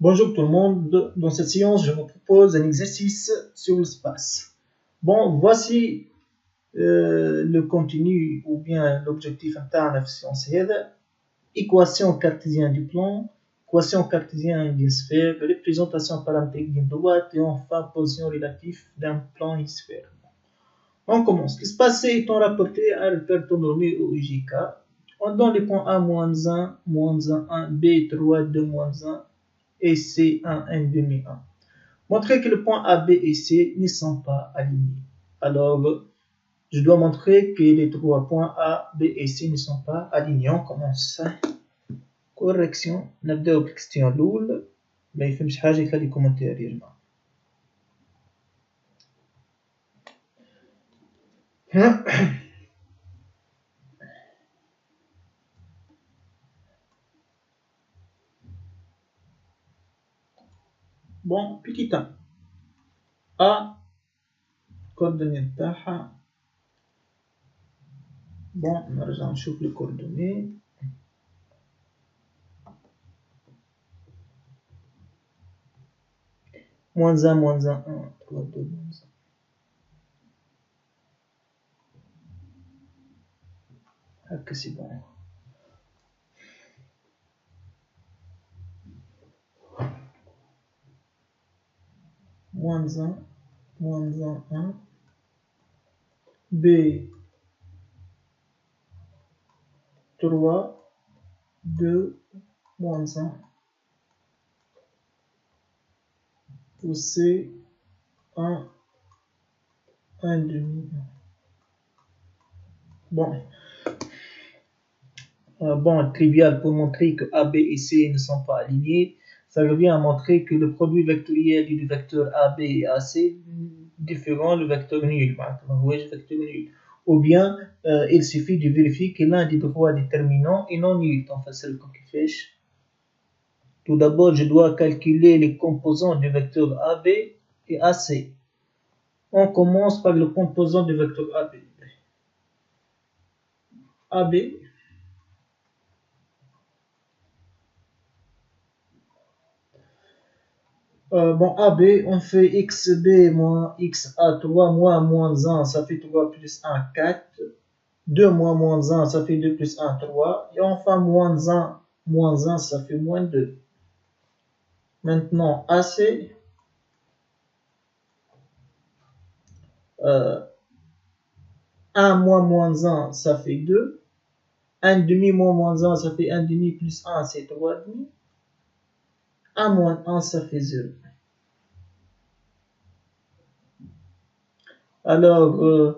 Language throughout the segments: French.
Bonjour tout le monde, dans cette séance je vous propose un exercice sur l'espace. Bon, voici le contenu ou bien l'objectif interne de séance هذا. Équation cartésienne du plan, équation cartésienne d'une sphère, représentation paramétrique d'une droite et enfin position relative d'un plan et sphère. On commence. L'espace C étant rapporté à un repère normé au IJK. On donne les points A, -1, -1, 1, B, 3, 2, -1 et C, 1, 1 demi 1. Montrer que le point A, B et C ne sont pas alignés. Alors, je dois montrer que les trois points A, B et C ne sont pas alignés. On commence. Correction. نبدأ بالكستيون الأول. ما يفهمش حاجة يخلي كومنتير يا جماعة. Bon, petit 1. A coordonnée تاعها. Bon, نرجع نشوف les coordonnées. -1, -1, 1, 3, 2, -1. هكا c'est bon. -1, -1, 1. B 3, 2, -1. Ou C 1, 1 demi. Bon. Bon, trivial pour montrer que A, B et C ne sont pas alignés. Ça revient à montrer que le produit vectoriel du vecteur AB et AC différent le vecteur nul. Ou bien, il suffit de vérifier que l'un des trois déterminants est non nul. Enfin, c'est le cas qui fait. Tout d'abord, je dois calculer les composants du vecteur AB et AC. On commence par le composant du vecteur AB. AB. Bon, AB, on fait XB moins XA3 moins -1, ça fait 3 plus 1, 4. 2 moins -1, ça fait 2 plus 1, 3. Et enfin, -1, ça fait -2. Maintenant, AC. 1 moins -1, ça fait 2. 1 demi moins -1, ça fait 1 demi plus 1, c'est 3 demi. 1 moins 1, ça fait 0. Alors,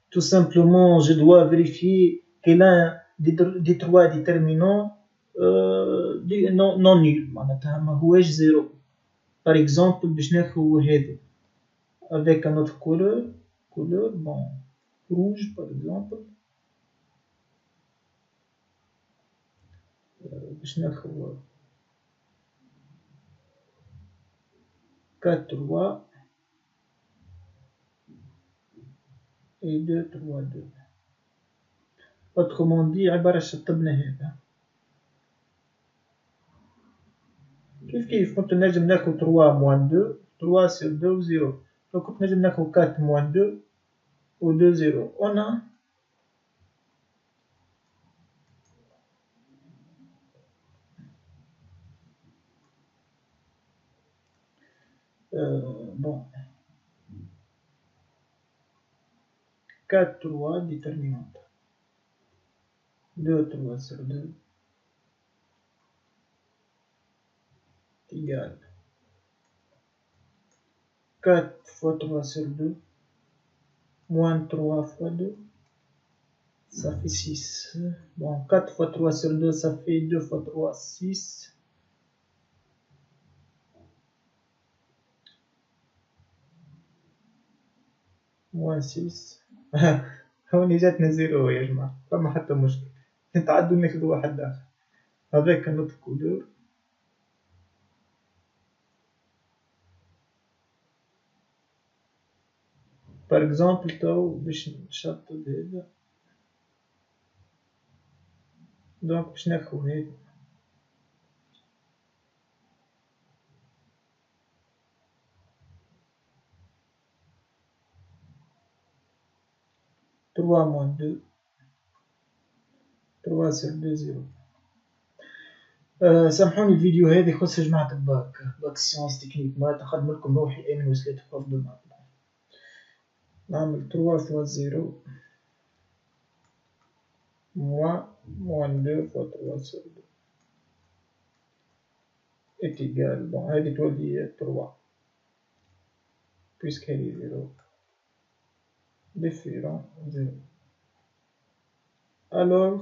tout simplement, je dois vérifier que l'un des trois déterminants non nul, معناتها ما هواش 0. Par exemple, باش ناخذ هذا avec un autre couleur, bon, rouge par exemple. باش ناخذ 4, 3 et 2, 3, 2. Autrement dit, عبارة شطبنا هذا. كيف كنت نجم ناخذ 3 moins 2, 3 sur 2 و 0. لو كنت نجم ناخذ 4 moins 2 و 2 0. On a bon 4, 3 déterminante. 2, 3 sur 2 égale 4 fois 3 sur 2 moins 3 fois 2, ça fait 6. Bon, 4 fois 3 sur 2, ça fait 2 fois 3, 6. Moins 6. هوني جاتنا 0 يا جماعة، فما حتى مشكل. نتعدوا ناخذ واحد آخر. Avec un autre couleur. Par exemple, تو باش نشطب هذا. دونك باش ناخذ هذا. 3 moins 2. 3 sur 2 0. سامحوني الفيديو هذا يخص جماعة باك سيونس تكنيك ما تخدم لكم روحي أيمن وصلت بروف دو مات. نعمل 3 fois 0 moins 2 fois 3 sur 2 est égal. Bon, هذه تولي 3 puisque هذه 0 différent 0. Alors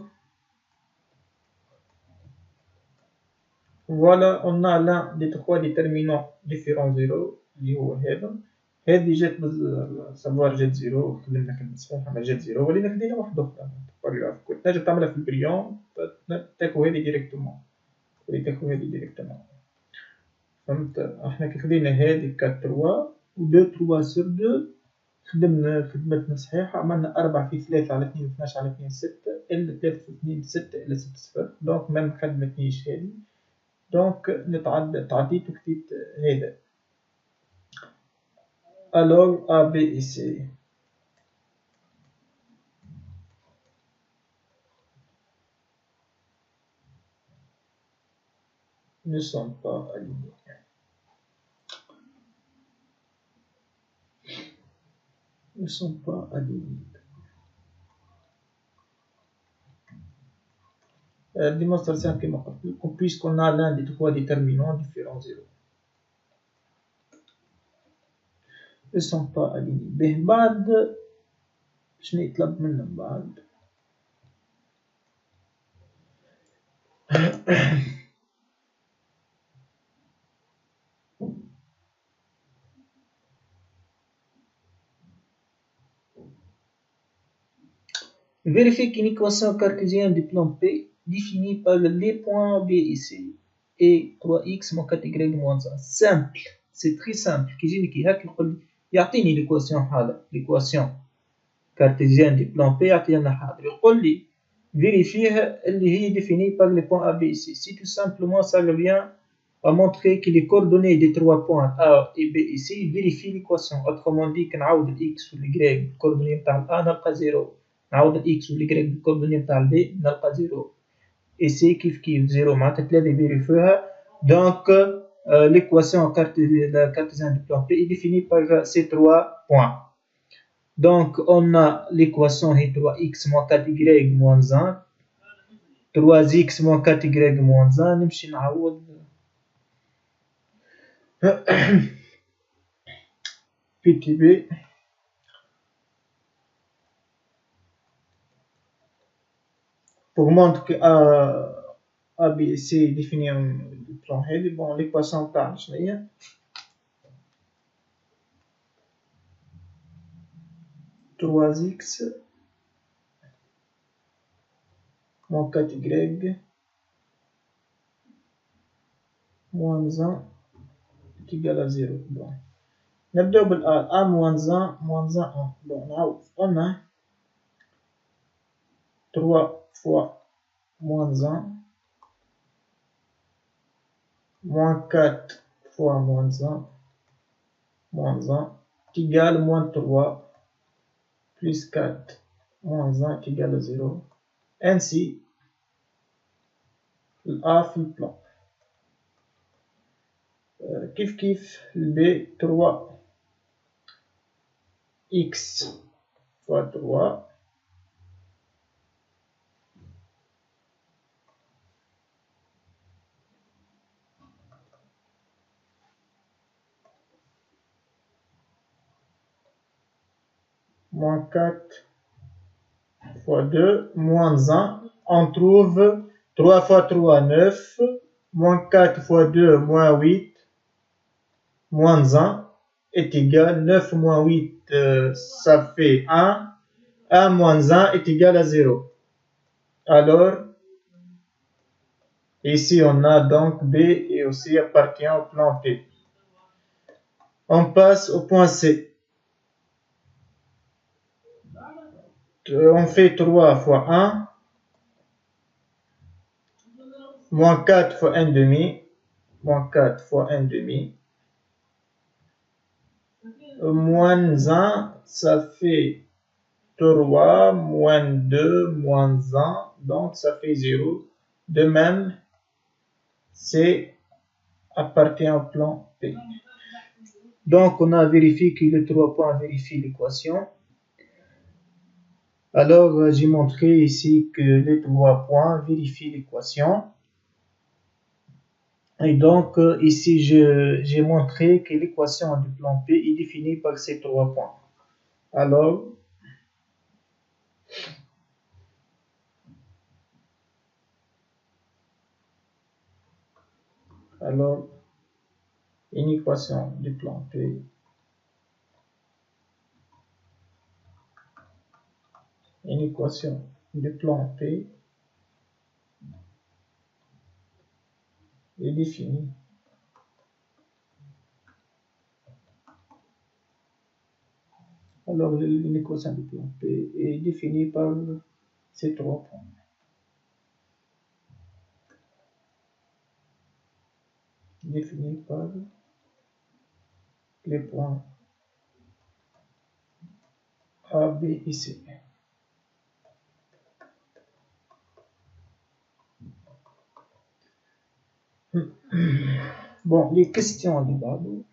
voilà, on a l'un des trois déterminants différents 0 اللي هو هذا. هذه جات سافوار جات 0 خدمنا كلمة صحيحة ما جات 0 ولينا خدينا واحدة أخرى باغراف. كنت تنجم تعملها في البريون تاكو هذه ديريكتومون ولي تاكو هذه ديريكتومون. فهمت؟ احنا كي خدينا هذه 4 3 و 2 3 sur 2 خدمنا خدمتنا صحيحة. عملنا 4 في 3 على 2 12 على 2 6 إلا 3 في 2 6 إلا 6 صفر. دونك ما مخدمتنيش هذه. دونك تعديت وكتبت هذا. Alors A, B et C ne sont pas alignés. Ne sont pas alignés. Démonstration كما قلت لكم puisqu'on a l'un des trois déterminants différents 0. Ne sont pas alignés. به بعد شنو يطلب منا بعد؟ Vérifier qu'une équation cartésienne du plan P définie par les points B et C est 3x moins 4y moins 1. Simple, c'est très simple. كيجيني كي هاك يقول يعطيني l'équation هذا l'équation cartésienne du plan P يعطينا هذا يقول لي vérifier اللي هي définie par les points A, B et C. Si tout simplement ça revient à montrer que les coordonnées des trois points A et B et C vérifient l'équation. Autrement dit كنعاود x و y الكوردوني نتاع A نلقى 0. نعاود x و y الكوردوني نتاع B نلقى 0. et C كيف 0 معناتها ثلاثة يفيريفيوها. Donc l'équation cartésienne du plan P est définie par ces trois points. Donc on a l'équation est 3x moins 4y moins 1. 3x moins 4y moins 1 نمشي نعوض PTB pour montrer que A, B et C définit le plan هذي. bon l'équation تاعنا شنو هي؟ trois x moins 4y moins 1 est égal à 0. bon نبداو بالA. A moins 1 moins 1 bon نعاود. on a 3 fois moins 1 moins 4 fois moins 1 est égal à moins 3 plus 4 moins 1 est égal à 0. Ainsi, A في البلان. كيف B 3 x fois 3 moins 4 fois 2 moins 1. On trouve 3 fois 3 9 moins 4 fois 2 moins 8 moins 1 est égal 9 moins 8 ça fait 1. 1 moins 1 est égal à 0. Alors ici on a donc B et aussi appartient au plan P. On passe au point C. On fait 3 fois 1 moins 4 fois 1 demi moins 4 fois 1 demi moins 1 ça fait 3 moins 2 moins 1, donc ça fait 0. De même, C appartient au plan P. Donc on a vérifié que les 3 points vérifient l'équation. Alors j'ai montré ici que les 3 points vérifient l'équation. Et donc ici j'ai montré que l'équation du plan P est définie par ces 3 points. Alors une équation du plan P est définie l'équation du plan P est définie par ces 3 points. Définie par les points A, B et C. Bon, les questions du babo.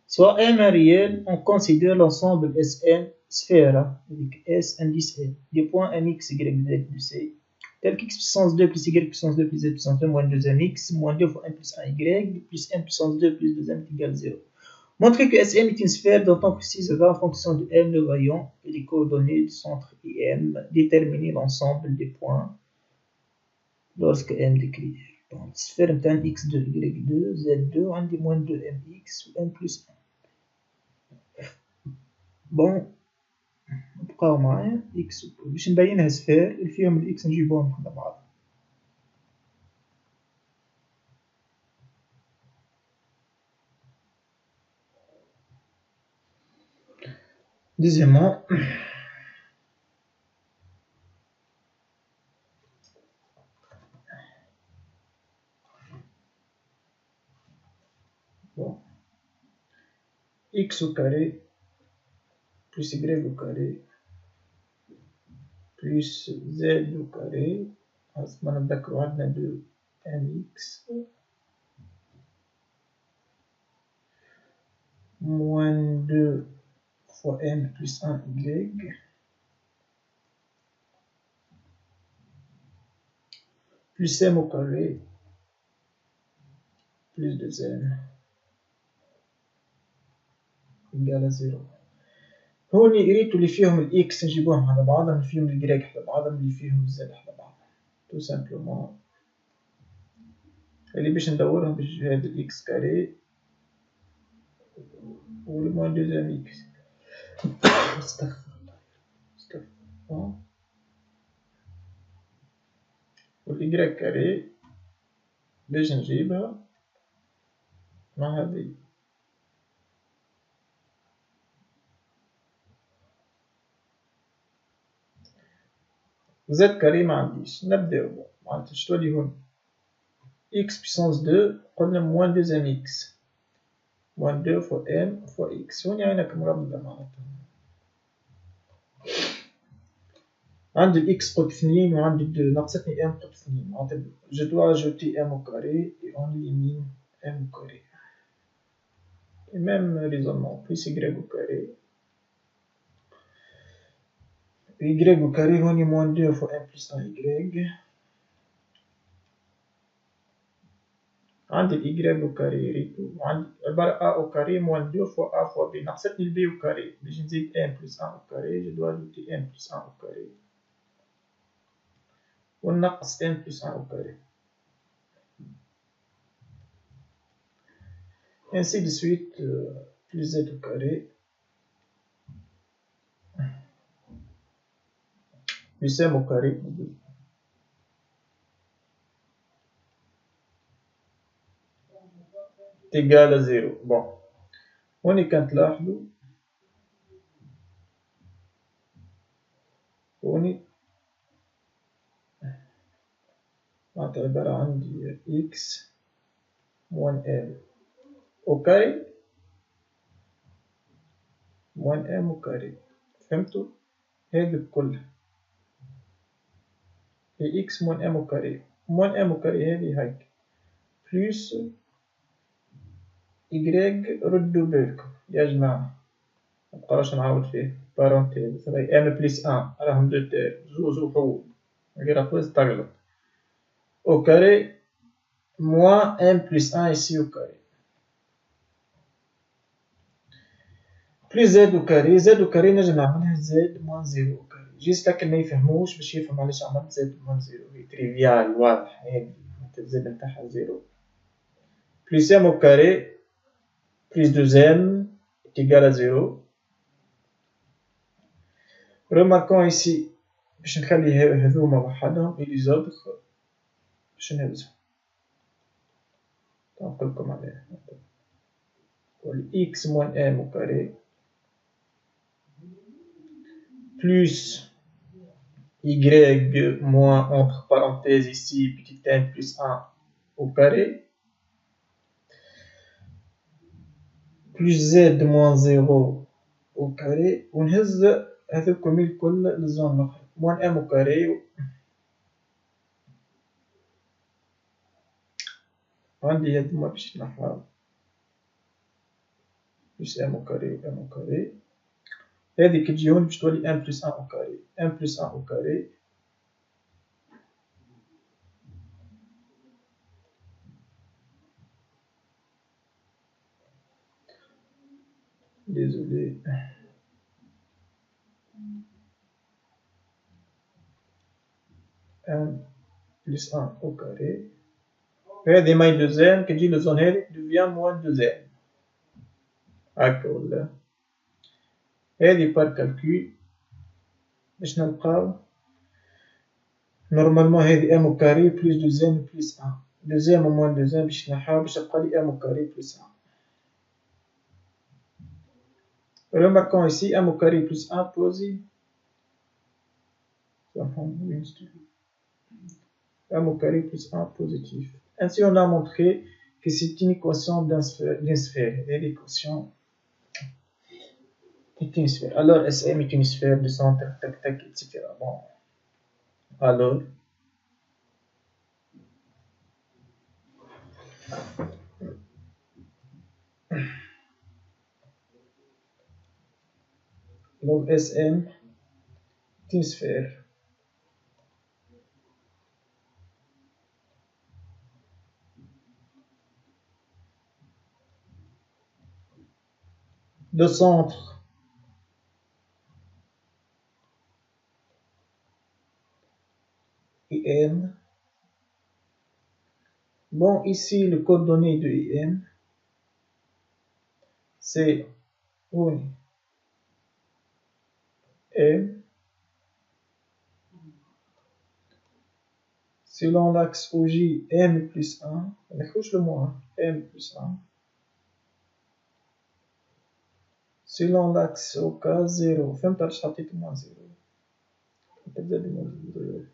Soit M est réel, on considère l'ensemble Sn sphère avec S indice N des points mx, y, z de C, tel qu'x puissance 2 plus y puissance 2 plus z puissance 2 moins 2mx moins 2 fois 1 plus 1y plus m puissance 2 plus 2m est égal à 0. Montrer que Sm est une sphère dont on précisera en fonction de M le rayon et les coordonnées du centre M. Déterminer l'ensemble des points lorsque M décrit. Donc, sphère est un x2, y2, z2, عندي moins 2mx ou m plus 1. بون بقاو معايا اكس باش نبينها سفير اللي فيهم الاكس نجيبوهم مع بعض. Deuxièmement, bon, x au carré plus y au carré plus z au carré, عندنا نذكروا عندنا 2 mx moins 2 fois m plus 1 y plus m au carré plus 2m égale à 0. هوني قريتو اللي فيهم الاكس نجيبوهم على بعضهم، اللي فيهم الجريك على بعضهم، اللي فيهم الزد على بعضهم، تو سامبلومون اللي باش ندورهم بالجهة الاكس كاري و الموان دوزيام اكس استغفر الله والاجراك كاري باش نجيبها مع هذه زد كاري ما عنديش. نبداو معناتها شتولي هون x puissance 2 قلنا موان دوزيام اكس موان 2 فوا ام فوا اكس. هوني عينك مربدة معناتها عندي الاكس قلت 2 وعندي 2 ناقصتني ام قلت 2 معناتها جو دوا اجوتي ام au carré et on élimine m au carré. Et même raisonnement plus y au carré y au carré هوني moins 2 fois m plus 1 y عندي y au carré ريتو وعندي عبارة a au carré moins 2 fois a fois b. ناقصتني b au carré باش نزيد m plus 1 au carré je dois ajouter m plus 1 au carré وننقص m plus 1 au carré ainsi de suite plus z au carré plus m au carré est égal à 0. Bon, هوني كنتلاحظوا هوني معناتها عبارة عندي إكس موان إم أو كاري موان إم أو كاري. فهمتوا؟ هذي كلها هي إكس موان إم أو كاري. موان إم أو كاري هذه هيك بلس إيكغيك. ردوا بالكم يا جماعة مبقاش نعاود فيه بارونتيز. راهي إم بلس أن راهم دو تير زوز وحود غير أقوز تغلط أو كاري موان إم بلس أن إيسي أو كاري بلس زد أو كاري. زد أو كاري نجم نعملها زد موان زيرو أو كاري. جيست لكن ميفهموش باش يفهم علاش عملت زد موان زيرو. هي تريفيال واضح هادي الزد نتاعها زيرو. بلس إم أو كاري بلس دوزيام إيكال à زيرو. Remarquons ici باش نخلي هذوما وحدهم et les autres باش نهزهم. نقولكم عليه x moins m au carré plus y moins entre parenthèses ici petit m plus 1 au carré plus z moins 0 au carré ونهز هذوكم الكل للزون الأخرى moins m au carré. عندي هذوما باش نحاول plus m au carré m au carré. هذه كي تجي هون باش تولي m plus 1 au carré m plus 1 au carré désolé m plus 1 au carré. هذه ماي دوزيام كي تجي للزون هذه devient moins دوزيام هاكا ولا. هذه بار كالكول باش نلقاو نورمالمون هذه ام او كاري بلس دوزيام بلس 1 دوزيام موان دوزيام باش نحاول باش تبقى لي ام او كاري بلس 1. Remarquons ici m au carré plus 1 positif. M au carré plus 1 positif. Ainsi on a montré que c'est une équation d'une sphère. Et l'équation est une sphère. Alors SM est une sphère de centre, tac tac, etc. Bon. Alors donc SM est une sphère de centre IM. Bon, ici le coordonnée de IM c'est M selon l'axe OJ M plus 1. On accroche le moins M plus 1 selon l'axe OK 0. فهمت علاش حطيت moins 0 تبدا moins 0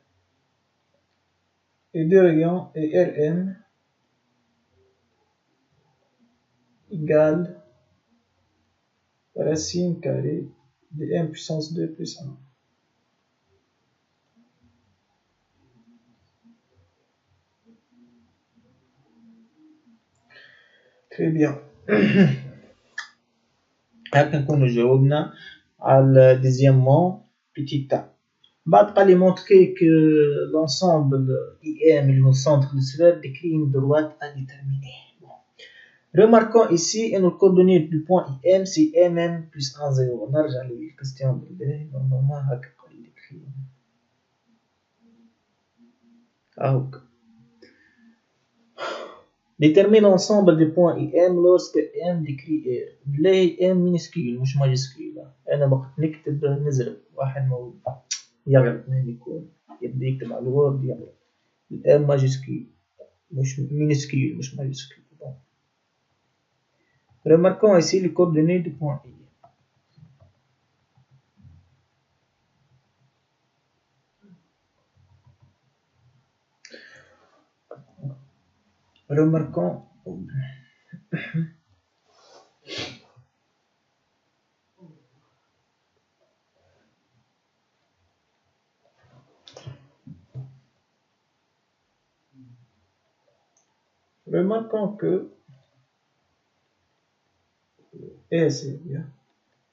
et de rayon et Rn égale racine carrée de m puissance 2 plus 1. Très bien. هكا نكونو جاوبنا على deuxièmement petit a. بعد قال لي montrer que l'ensemble IM اللي هو centre de sphère décrit une droite à déterminer. Remarquons ici que nos coordonnées du point IM c'est mm plus 1 0. نرجع للكستيون بالله normalement هكا قال لي décrit. هاكا détermine l'ensemble des points IM lorsque M décrit R. بلاي M minuscule مش majuscule. أنا وقت نكتب نزرب واحد موجود يغلط من يكون يبدأ يكتب على الوورد يغلط. M majuscule مش minuscule مش majuscule. Remarquons ici les coordonnées du point I. Remarquons que c'est bien.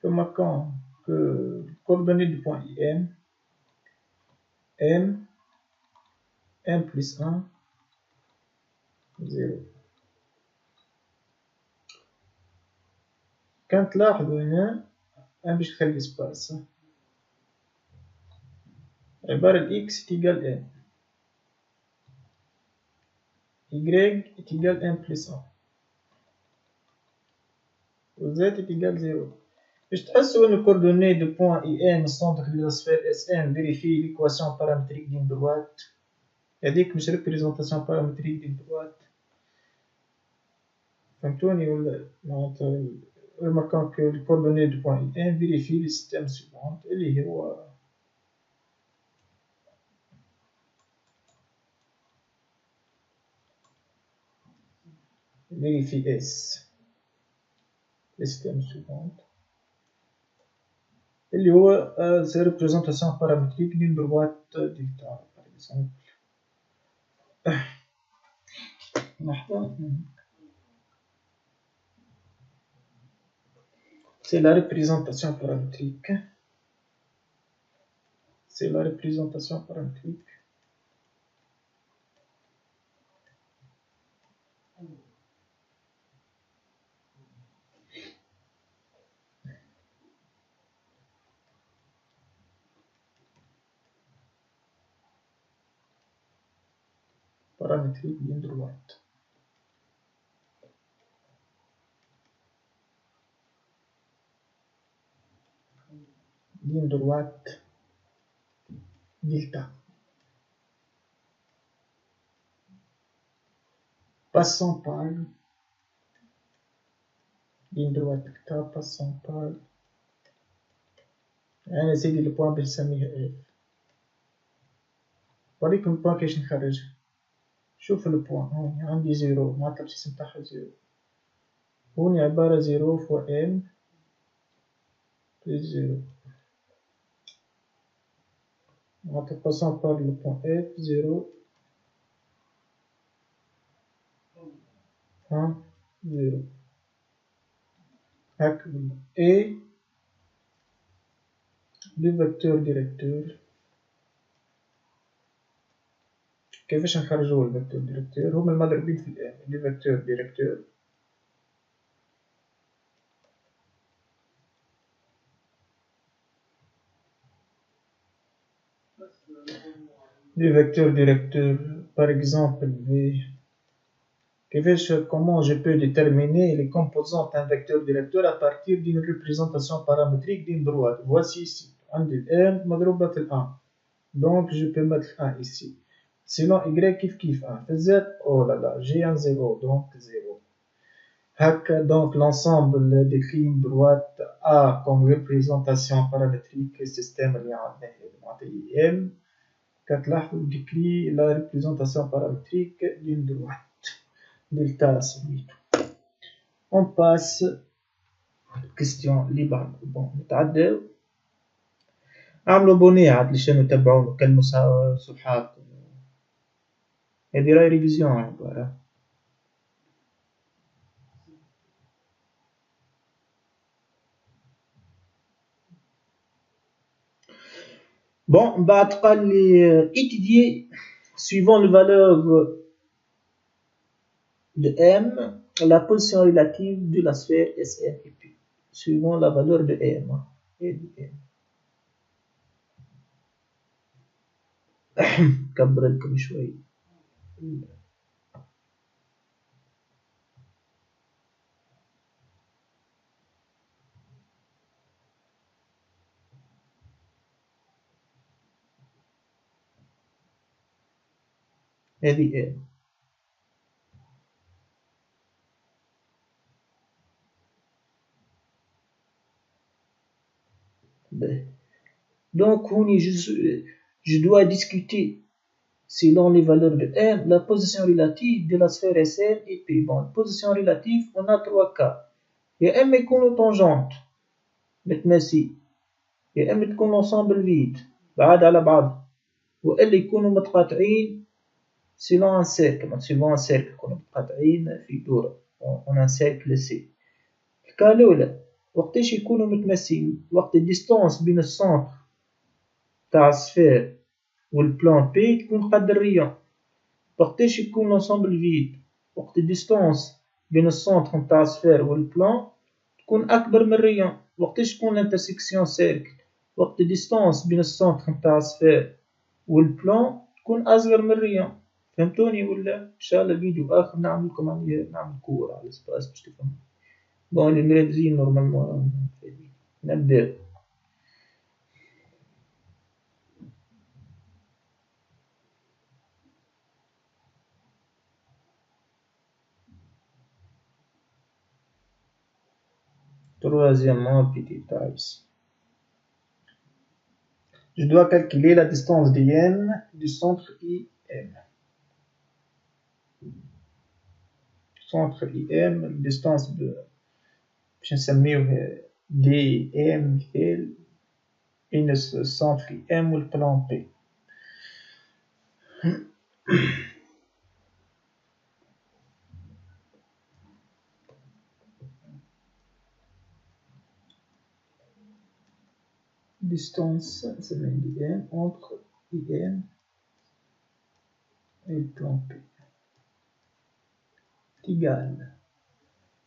Remarquons que coordonnées du point I M plus 1, 0. كانت لاحظوا هنا أنا باش نخلي سباس عبارة x est égal n y est égal 1 plus 1 و z est égal 0. باش تحسوا ان coordonnées de point IN centre de la sphère SN vérifie l'équation paramétrique d'une droite. هذيك مش représentation paramétrique d'une droite. فهمتوني ولا معناتها remarquons que les coordonnées du point IN vérifient le système suivant اللي هو vérifie S le système suivant اللي هو c'est représentation paramétrique d'une droite delta par exemple. C'est la représentation paramétrique. C'est la représentation paramétrique. Paramétrique d'une droite. D'une droite delta. Passant par d'une droite delta passant par أنا سيدي البوان بنسميه F. وريكم البوان كيفاش نخرجها. شوف البوان هوني عندي زيرو معناتها البسيس نتاعها زيرو. هوني عبارة زيرو فوا M بلس زيرو. معناتها passant par le point F زيرو 1 0 هكذا et le vecteur directeur. كيفاش نخرجوا الفيكتور ديريكتور؟ هما المضروبين في الآن لي فيكتور ديريكتور par exemple V. Comment je peux déterminer les composantes d'un vecteur directeur à partir d'une représentation paramétrique d'une droite? Voici ici عندي الآن مضروبة في 1 donc je peux mettre 1 ici. Sinon y كيف 1 في z oh là là j'ai un 0 donc 0. Donc l'ensemble des lignes droites a comme représentation paramétrique le système اللي عندنا IM كتلاحظوا décrit la représentation paramétrique d'une droite delta سميتو. On passe question اللي بعد. bon نتعداو اعملوا بوني عاد لشان نتبعوا كالمصحات هذه راهي ريفيزيون عبارة. bon بعد قال لي étudier suivant les valeurs de M la position relative de la sphère SN et P suivant la valeur de M et de M. كبر لكم شوي. هذه M Donc, je dois discuter selon les valeurs de M, la position relative de la sphère SN et P. Bon, la position relative, on a 3 cas. Il y a M يكون tangente متماسي، يا M تكون ensemble vide بعاد على بعض، وإلا يكونوا متقاطعين selon un cercle. suivant un cercle يكونوا متقاطعين في دورة on a un cercle C. الحكاية الأولى وقتاش يكونوا متماسين؟ وقت الديستانس بين السنتر تاع السفير والبلان بي تكون قد الريون. وقتاش يكون لونسومبل فيد؟ وقت الديستانس بين السنتر نتاع السفير والبلان تكون أكبر من الريون. وقتاش تكون الانترسيكسيون سيركل؟ وقت الديستانس بين السنتر نتاع السفير والبلان تكون أصغر من الريون. فهمتوني ولا؟ إن شاء الله فيديو آخر نعملكم عليه، نعمل كور على السباس باش تفهموا. بون اللي مركزين نورمالمون نبداو. Troisièmement, petit ici. Je dois calculer la distance d'IM du centre IM. Centre IM, la distance de باش نسميوه DM بين السنتر IM والبلان P. Distance IM entre IM et le plan P est égal.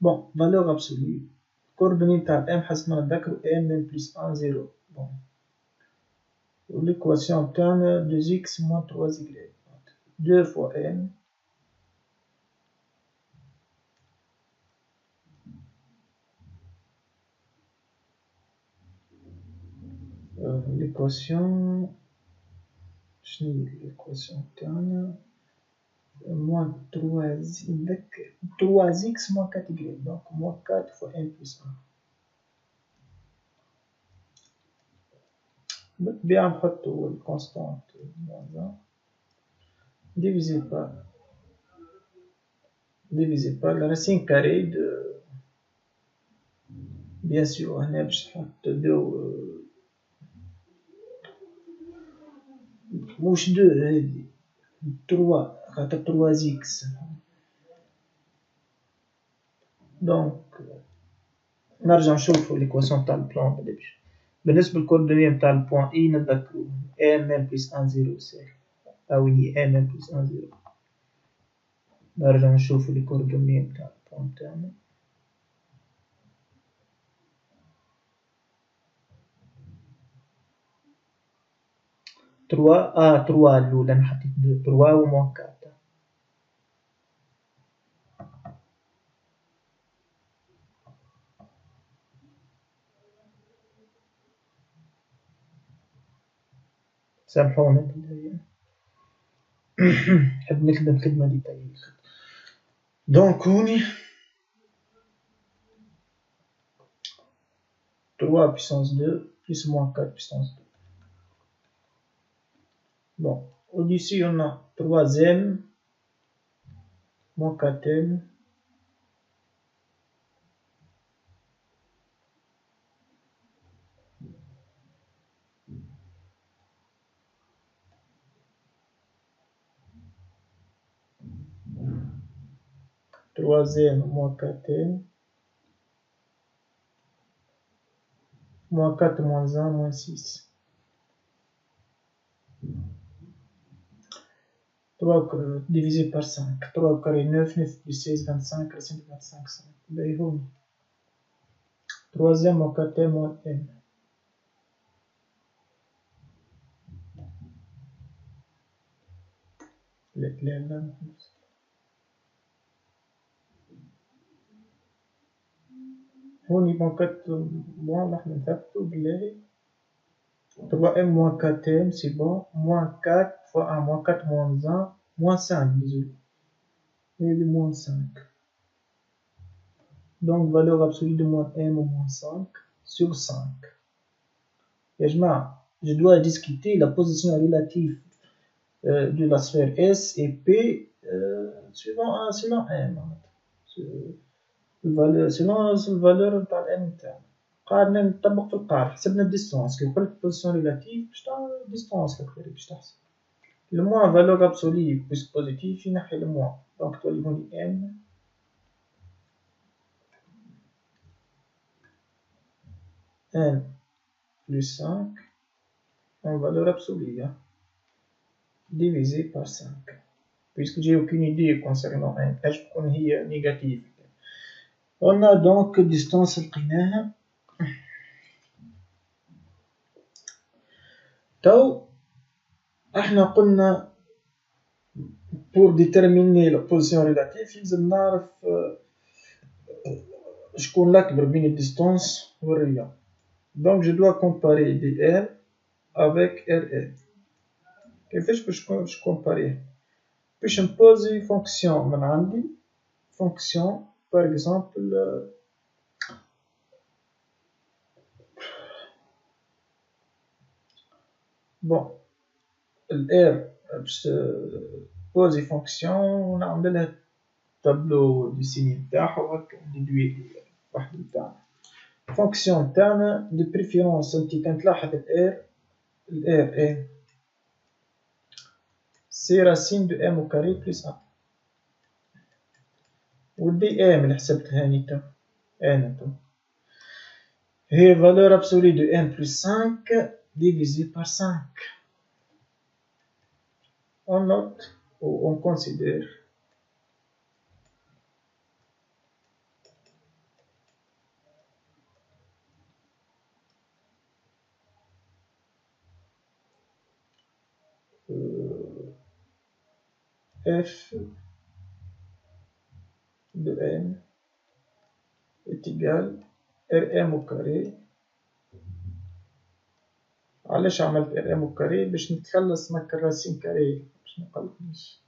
Bon, valeur absolue. Coordonnées تاع M حسب ما نتذكرو M plus 1 0. Bon. L'équation تاعنا 2x moins 3y. 2 fois M l'équation تاعنا moins 3x moins 4y, donc moins 4 fois M plus 1. بالطبيعة نحطو الكونستانت moins 1 divisé par la racine carrée de bien sûr هنا باش نحط مش 2 هادي 3 خاطر 3x. دونك نرجع نشوفو ليكواسيون تاع البلان بلاش. بالنسبة للكوردوني نتاع البوان اي نتذكرو ام بلس 1 0 سهل، او هي ام بلس 1 0. نرجع نشوفو الكوردوني نتاع البوان تاعنا. تروا الأولى أنا حطيت 2 3 و موان 4. سامحونا بالله نحب نخدم خدمة ديتايية. دونك هوني 3 puissance 2 plus moins 4 puissance 2. Bon, au-dessus on a 3m moins 4m moins 4m moins 4 moins 1 moins 6. 3 divisé par 5. 3 au carré 9, 9 plus 16, 25, racine de 25, 5. باهي. 3m moins 4m moins m. l'éclair là. هوني moins 4 moins راح نثبتو بالله. 3m moins 4m c'est bon. Moins 4 fois 1 moins 4 moins 1 moins 5 désolé. Et de moins 5. Donc valeur absolue de moins m ou moins 5 sur 5. يا جماعة je dois discuter la position relative de la sphère S et P selon M. selon الفالور نتاع الام نتاعنا. قاعدين نطبق في القاعدة، حسبنا الديستونس، كي قلت بوزيسيون ريلاتيف باش تعمل ديستونس الكبيرة باش تحسب. الموان فالور ابسولي بلس بوزيتيف ينحي الموان، دونك تولي هوني ام plus 5 en valeur absolue, divisé par 5. Puisque j'ai aucune idée concernant n, je prends هي négative. On a donc distance لقيناها. تو احنا قلنا pour déterminer la position relative لازم نعرف شكون الأكبر بين الديستانس والريال. Donc je dois comparer dr avec rl. كيفاش باش comparer؟ باش نبوزي فونكسيون من عندي، فونكسيون par exemple bon ال r باش بوزي فونكسيون ونعملها تابلو دي سيني نتاعها وهكا نديدوي واحد نتاعنا. فونكسيون نتاعنا دو بريفيرونس انتي كان تلاحظ ال r ايه سي راسين دو ام او كاري بلس 1 والدي ام اللي حسبتها هاني تو انا تو هي فالور ابسولي دو ام بلس 5 divisé par 5. On note ou on considère f de n est égal rm au carré. علاش عملت rm au carré؟ باش نتخلص من الراسين كاري، باش مقلقنيش.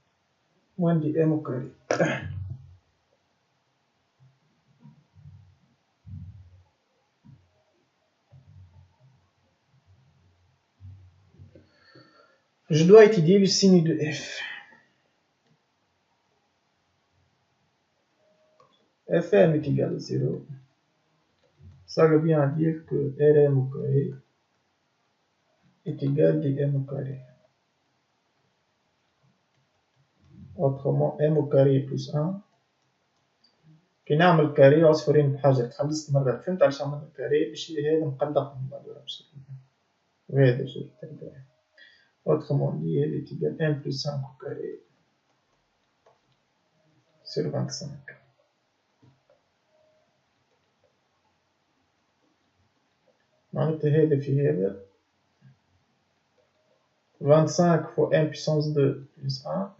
وين دي m au carré. Je dois étudier le signe de f. Fm est égal à 0. Ça revient à dire que Rm au carré est égal à dm au carré. Autrement, m au carré plus 1. كي نعمل كاري عصفورين بحجر، تخلصت مرة، فهمت علاش عملنا كاري؟ باش هذا مقدق من بعد وهذا شيء تبع. Autrement dit, elle est égale à 1 plus 5 au carré sur 25. معناتها هذا في هذا 25 fois 1 puissance 2 plus 1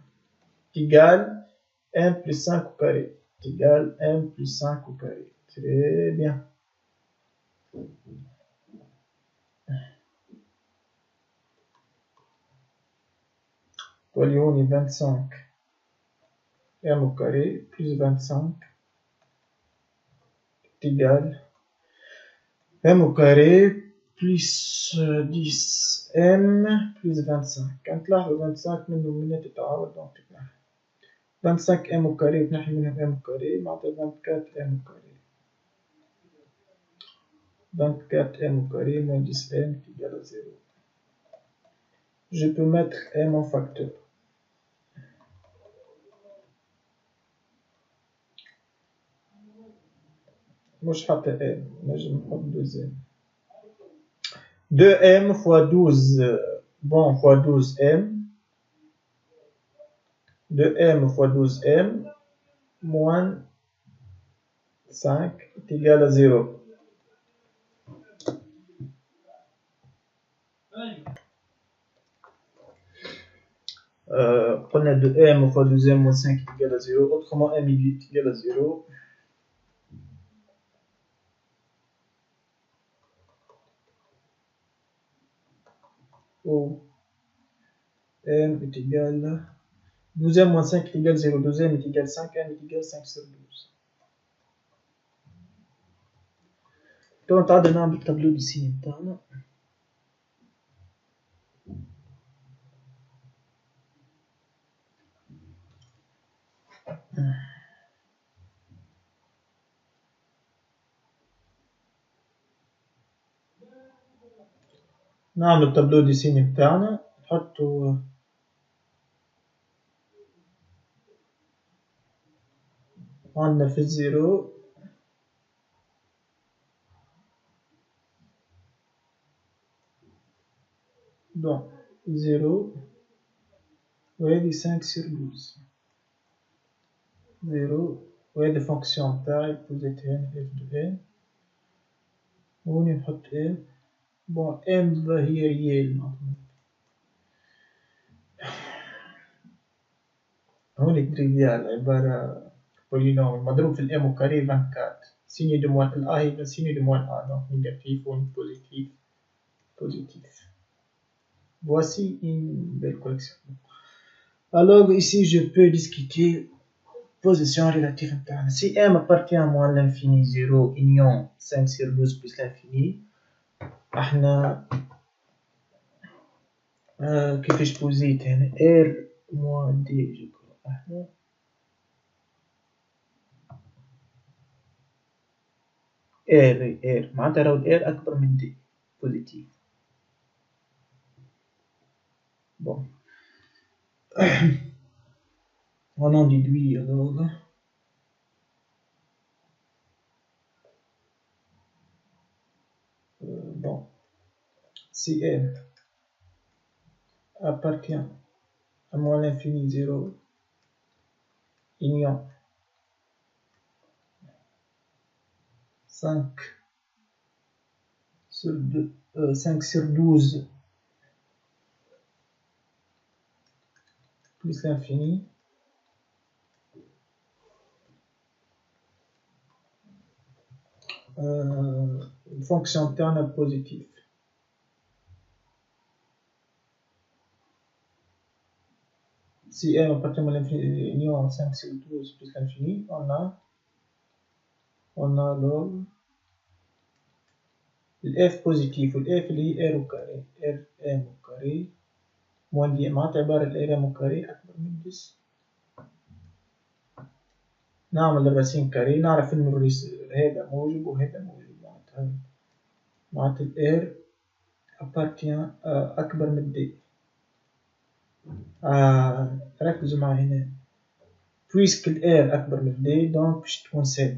égale 1 plus 5 au carré égale 1 plus 5 au carré. Très bien. Polyone 25 m au carré plus 25 est égal m au carré plus 10 m plus 25. كانت لاحظوا 25 منهم منها تتعوض، دونك تتنحي 25 m au carré تنحي منهم m au carré معناتها 24 m au carré. 24 m au carré moins 10 m est égal à 0. Je peux mettre m en facteur. مش حتى m نجم نحط 2m. 2m fois 12 bon fois 12m 2m fois 12m moins 5 est égal à 0. قلنا 2m fois 12m moins 5 est égal à 0. Autrement m est égal à 0. Où m est égal à 12m moins 5 est égal à 0. 12m est égal à 5, m est égal à 5 sur 12. Donc, on a un tableau de signe. نعمل التابلو دي سيني بتاعنا نحطو عندنا في الزيرو بون زيرو وهذه 5/12 زيرو وهذه فونكسيون تاعي بوزيتين اف دو ان وهوني نحط ام بون ام هي ريال هوني تريفيال عبارة بولينوم مضروب في الام وكاري 24 سيني دو موان ال a يبقى سيني دو موان a donc négatif ou positif. Voici une belle collection. Alors ici je peux discuter position relative interne. Si m appartient à moins l'infini 0 union 5/12 plus l'infini احنا كيفاش بوزيت هنا r moins d je crois احنا r معناتها راهو r اكبر من d بوزيتيف. Bon. On en déduit alors. Bon. Si m appartient à moins l'infini 0 union 5/12 plus l'infini une fonction interne positive. Si m appartient à l'infini union 5/12 plus l'infini, on a alors le f positif و f اللي هي r au carré rm au carré moins دي معناتها عبارة rm au carré أكبر من 10. نعمل الرسيم كاري نعرف إنه هذا موجب وهذا موجب معناتها r appartient أكبر من d. ركزوا معي هنا puisque r أكبر من d donc باش تكون 5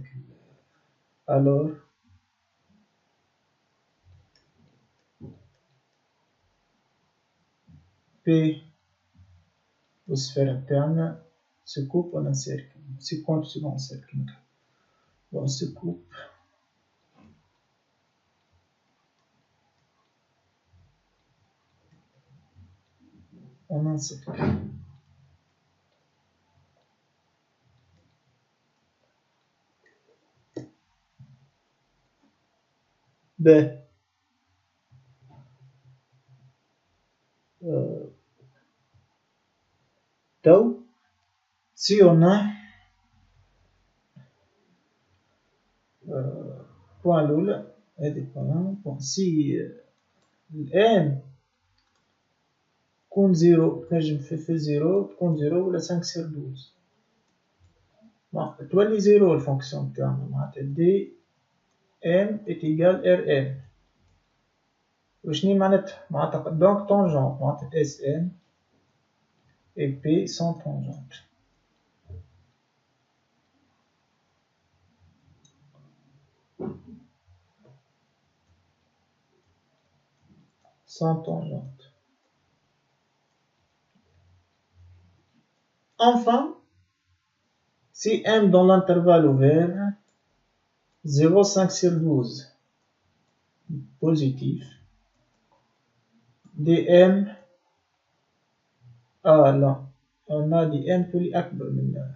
alors P au sphère interne se coupe en un cercle, se compte sur un cercle. On se coupe en un cercle. B. Donc, si on a point l'oula, si n تكون 0 تنجم في 0 تكون 0 ولا 5/12 تولي 0 الفونكسيون تاعنا معناتها دي m est égal rm وشني معناتها دونك tangente معناتها sn et p sans tangente. Sans tangente. Enfin, si m dans l'intervalle ouvert 0,5/12 positif dm لا on a dm تولي أكبر من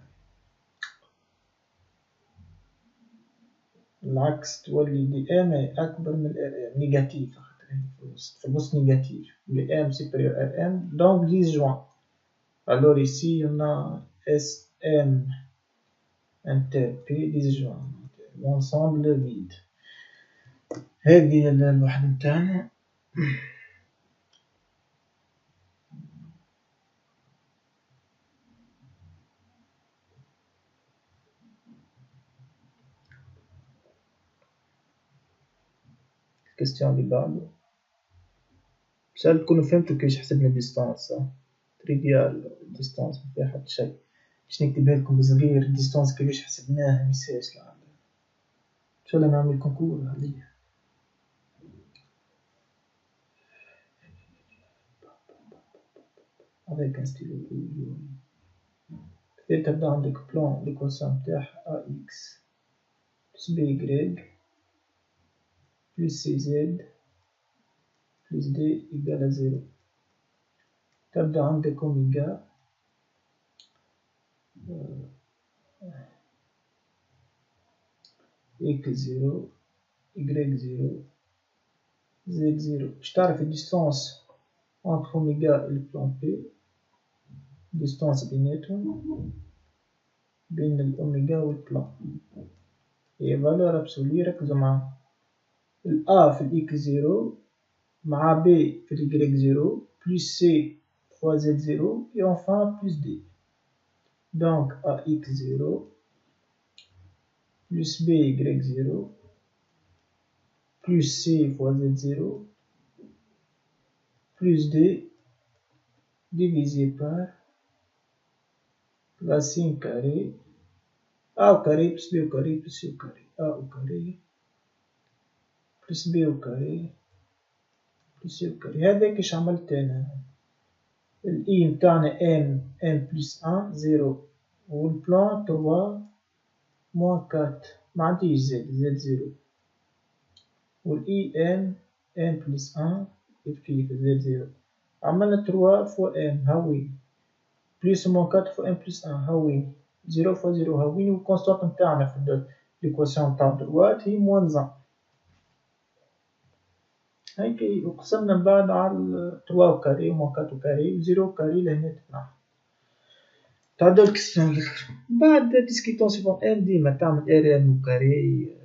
العكس تولي dm أكبر من rm نيجاتيف في النص نيجاتيف dm supérieur rm donc disjoint. Alors ici on a sm inter p disjoint l'ensemble vide. هذه الوحدة متاعنا. الكاستيون اللي بعده بسال تكونوا فهمتوا كيفاش حسبنا الديستانس. تريفيال الديستانس ما فيها حتى شي، باش نكتبها لكم بصغير الديستانس كيفاش حسبناها ميساج لعل ان شاء الله نعمل كونكور هذه. avec un stylo et تبدا عندك بلان ليكواسيون نتاعها ax plus by plus cz plus d égale à 0. تبدا عندك اوميغا x 0 y 0 z 0. باش تعرف الديستانس entre اوميغا et le plan P، ديستانس بيناتهم بين الأوميغا والبلان هي فالور أبسولي. ركزوا معايا، ال A في ال X 0 مع B في ال Y 0 plus C fois Z 0 et enfin plus D. Donc AX 0 plus BY 0 plus C fois Z 0 plus D divisé par racine carrée A au carré plus B au carré plus C au carré. A au carré plus B au carré plus C au carré. هذا كيش عملت أنا. ال I متاعنا n plus 1 0 والبلان 3 moins 4 ما عنديش z 0 وال I n plus 1 كيف z 0 عملنا 3 fois n هاوي plus ou moins 4 fois n plus 1 هاوي 0 fois 0 هاوي والكونستانت متاعنا في الإيكواسيون متاع دروات هي موان 1. هيك وقسمنا من بعد على 3 au carré moins 4 au carré و 0 au carré لهنا تتنحى. تعدوا الكسيون بعد ديسكريبتون سيفون ان ديما تعمل ار ام او كاري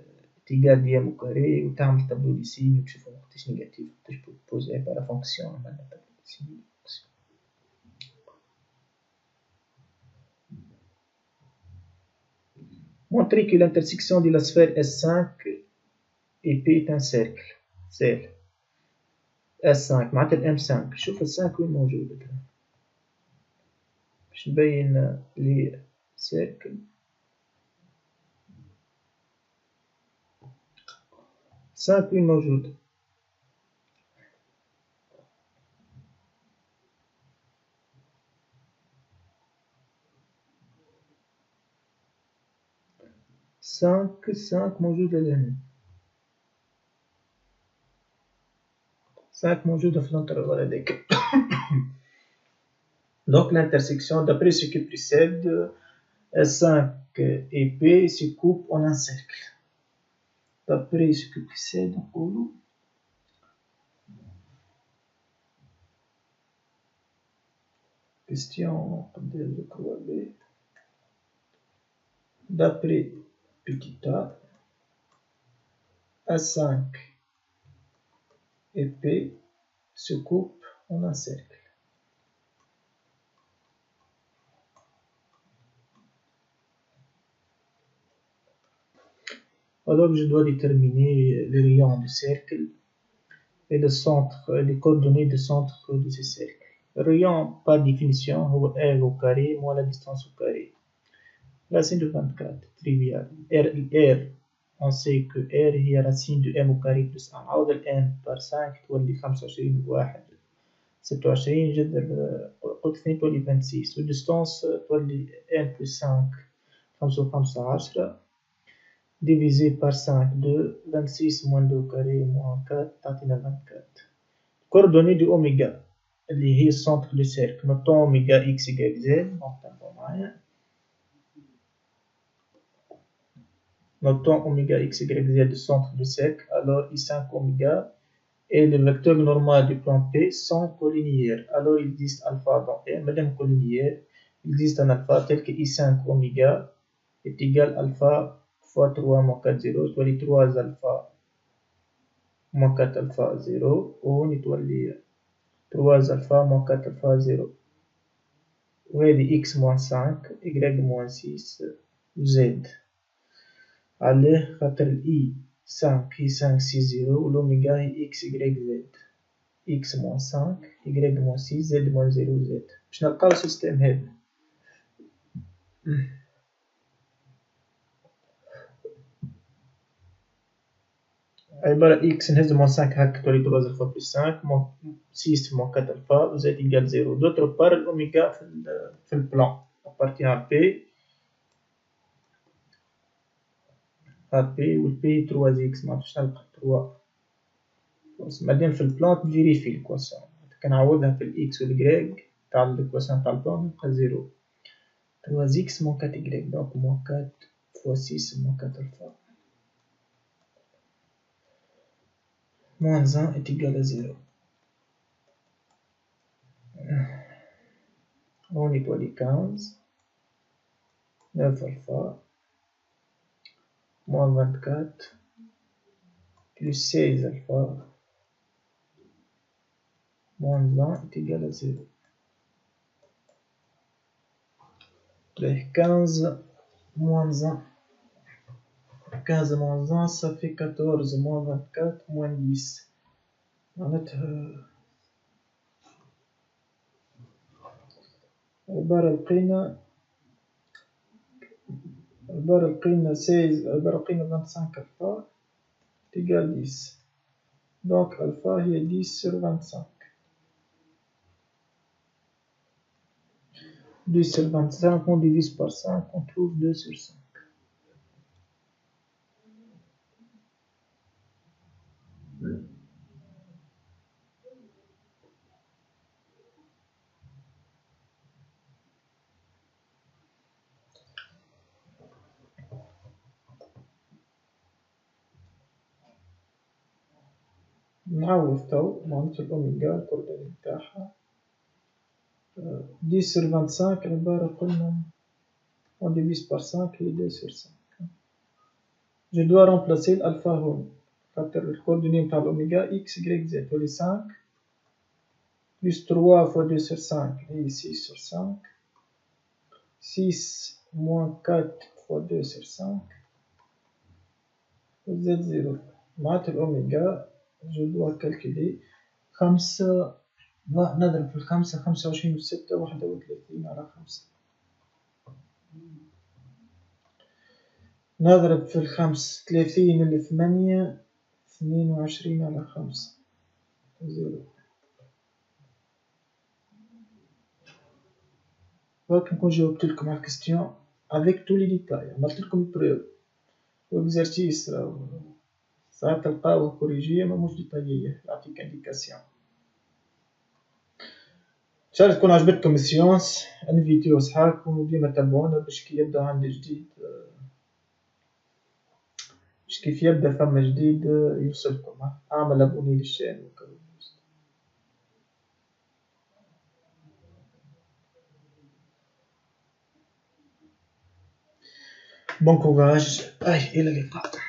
تيجال دي ام او كاري وتعمل تابلو دي سين وتشوفوا وقتاش نيجاتيف وقتاش بوزيتيف على فونكسيون. عملنا تابلو دي سين. Montrer que l'intersection de la sphère S5 et P est un cercle. S5 معناتها ال M5. شوف ال 5 وين موجودة باش نبين لي سيركل. 5 وين موجودة؟ سانك موجودة لهنا. 5 موجودة في الانترفال هذاك. Donc l'intersection d'après ce qui précède S5 et P se coupent en un cercle. D'après ce qui précède نقولو question قدام je crois B. D'après petit a S5 et P se coupent en un cercle. Alors je dois déterminer les rayons du cercle et le centre, les coordonnées du centre de ce cercle. Le rayon par définition هو R au carré moins la distance au carré. Racine de 24 trivial. R on sait que R هي racine de m au carré plus 1 عوض ال n par 5 تولي 25 واحد 26 جذر قلت 2 تولي 26 والديستانس تولي n plus 5 5 10 divisé par 5 2 26 moins 2 carré moins 4 تعطينا 24. coordonnées de oméga اللي هي السنتر دو سيركل نوتون اوميغا x y z نكتبو معايا notons oméga x, y, z du centre du cercle, alors I5 oméga et le vecteur normal du plan P sont collinéaires. Alors il existe alpha dans M, madame collinéaire, il existe un alpha tel que I5 oméga est égal à alpha fois 3 moins 4 0, soit les 3 alpha moins 4 alpha 0, ou نتولي 3 alpha moins 4 alpha 0. وهذه x moins 5, y moins 6, z. عليه خاطر ال I 5 هي 5 6 0 والأوميغا هي إكس إكغيك زد. إكس موان 5 إكغيك موان 6 زد موان 0 زد باش نلقاو السيستيم هذا. عبارة إكس نهز موان 5 هاكا تولي 3 ألفا بلس 5 موان 6 موان 4 ألفا زد إيكال 0. دوتر بار الأوميغا في البلان أبارتيان à بي بي والبي 3 إكس معرفتش نلقى 3 بعدين في البلان تفيريفي الكواسون كنعوضها في الإكس والإكغيك تاع الكواسون تاع البلان نلقى 0. 3 إكس موان 4 إكغيك دونك موان 4 فوا 6 موان 4 ألفا moins 1 est égal à 0. On nettoie les 15. 9 alpha moins 24 plus 16 alpha moins 20 est égal à 0. 15 moins 1. 15 moins 1, ça fait 14 moins 24 moins 10. عبارة لقينا 25 alpha égale 10. Donc alpha هي 10 sur 25. 10 sur 25, on divise par 5, on trouve 2 sur 5. نعوض تو معناتها الأوميغا الكوردوني نتاعها 10 sur 25 عبارة قلنا on divise par 5 هي 2 sur 5. Je dois remplacer l'alpha هون خاطر الكوردوني نتاع الأوميغا x y z تولي 5 plus 3 fois 2 sur 5 هي 6 sur 5. 6 moins 4 fois 2 sur 5 z 0 معناتها الأوميغا je dois calculer 5 نضرب في 25 في 6 31 على 5. نضرب في 35 اللي 8 22 على 5 0. هاك نكون جاوبت لكم على الكستيون avec tous les détails. عملت لكم البروف واكزرسيس ساعات تلقاوه كوريجيه ماهوش ديتاييه يعطيك انديكاسيون. ان شاء الله تكون عجبتكم السيونس. انفيتيو صحابكم وديما تابعونا باش كي يبدا عندي جديد باش كيف يبدا فما جديد يوصلكم. اعمل ابوني للشان. بون كوراج. الى اللقاء.